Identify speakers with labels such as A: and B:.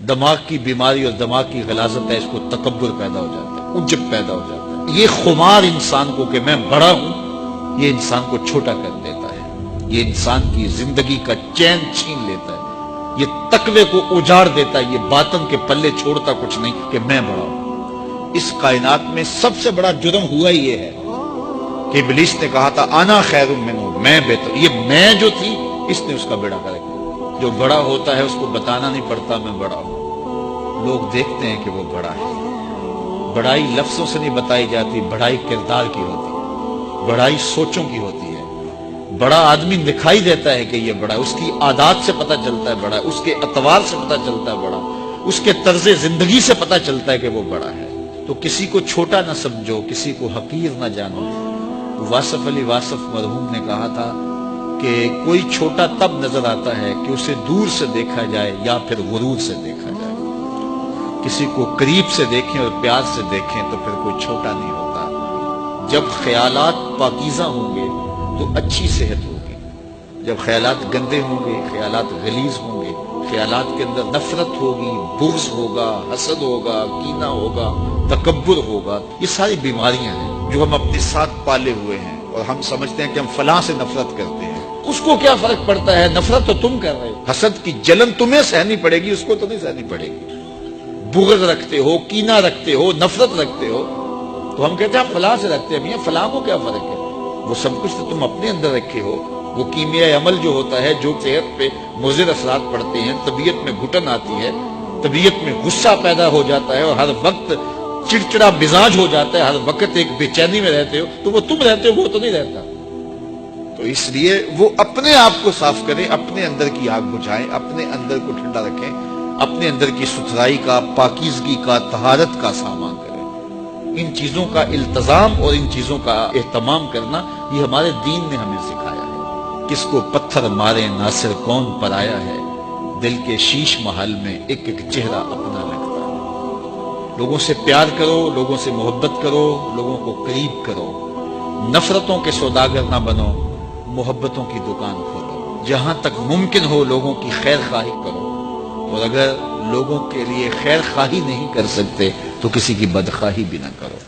A: دماغ کی بیماری اور دماغ کی غلاظت ہے، اس کو تکبر پیدا ہو جاتا ہے، عجب پیدا ہو جاتا ہے۔ یہ خمار انسان کو کہ میں بڑا ہوں، یہ انسان کو چھوٹا کر دیتا ہے، یہ انسان کی زندگی کا چین چھین لیتا ہے، یہ تقوی کو اجاڑ دیتا ہے، یہ باطن کے پلے چھوڑتا کچھ نہیں کہ میں بڑا ہوں۔ اس کائنات میں سب سے بڑا جرم ہوا ہی یہ ہے کہ ابلیس نے کہا تھا انا خیر منہ، میں بہتر، یہ میں جو تھی اس نے اس کا بیڑا کر دیا۔ جو بڑا ہوتا ہے اس کو بتانا نہیں پڑتا میں بڑا ہوں، لوگ دیکھتے ہیں کہ وہ بڑا ہے۔ بڑائی لفظوں سے نہیں بتائی جاتی، بڑائی کردار کی ہوتی ہے، بڑائی سوچوں کی ہوتی ہے۔ بڑا آدمی دکھائی دیتا ہے کہ یہ بڑا ہے، اس کی عادات سے پتہ چلتا ہے بڑا ہے، اس کے اطوار سے پتہ چلتا ہے بڑا، اس کے طرز زندگی سے پتہ چلتا ہے کہ وہ بڑا ہے۔ تو کسی کو چھوٹا نہ سمجھو، کسی کو حقیر نہ جانو۔ واصف علی واصف مرحوم نے کہا تھا کہ کوئی چھوٹا تب نظر آتا ہے کہ اسے دور سے دیکھا جائے یا پھر غرور سے دیکھا جائے۔ کسی کو قریب سے دیکھیں اور پیار سے دیکھیں تو پھر کوئی چھوٹا نہیں ہوتا۔ جب خیالات پاکیزہ ہوں گے تو اچھی صحت ہوگی، جب خیالات گندے ہوں گے، خیالات غلیظ ہوں گے، خیالات کے اندر نفرت ہوگی، بغض ہوگا، حسد ہوگا، کینہ ہوگا، تکبر ہوگا، یہ ساری بیماریاں ہیں جو ہم اپنے ساتھ پالے ہوئے ہیں، اور ہم سمجھتے ہیں کہ ہم فلاں سے نفرت کرتے ہیں۔ اس کو کیا فرق پڑتا ہے؟ نفرت تو تم کر رہے ہو، حسد کی جلن تمہیں سہنی پڑے گی، اس کو تو نہیں سہنی پڑے گی۔ بغض رکھتے ہو، کینہ رکھتے ہو، نفرت رکھتے ہو، تو ہم کہتے ہیں فلاں سے رکھتے ہیں، میاں فلاں کو کیا فرق ہے؟ وہ سب کچھ تو تم اپنے اندر رکھے ہو۔ وہ کیمیائی عمل جو ہوتا ہے، جو صحت پہ مضر اثرات پڑتے ہیں، طبیعت میں گھٹن آتی ہے، طبیعت میں غصہ پیدا ہو جاتا ہے، اور ہر وقت چڑچڑا مزاج ہو جاتا ہے، ہر وقت ایک بے چینی میں رہتے ہو، تو وہ تم رہتے ہو، وہ تو نہیں رہتا۔ تو اس لیے وہ اپنے آپ کو صاف کریں، اپنے اندر کی آگ بجھائیں، اپنے اندر کو ٹھنڈا رکھیں، اپنے اندر کی ستھرائی کا، پاکیزگی کا، طہارت کا سامان کریں۔ ان چیزوں کا التزام اور ان چیزوں کا اہتمام کرنا یہ ہمارے دین نے ہمیں سکھایا ہے۔ کس کو پتھر مارے ناصر کون پر آیا ہے، دل کے شیش محل میں ایک ایک چہرہ اپنا لگتا ہے۔ لوگوں سے پیار کرو، لوگوں سے محبت کرو، لوگوں کو قریب کرو، نفرتوں کے سوداگر نہ بنو، محبتوں کی دکان کھولو۔ جہاں تک ممکن ہو لوگوں کی خیر خواہی کرو، اور اگر لوگوں کے لیے خیر خواہی نہیں کر سکتے تو کسی کی بدخواہی بھی نہ کرو۔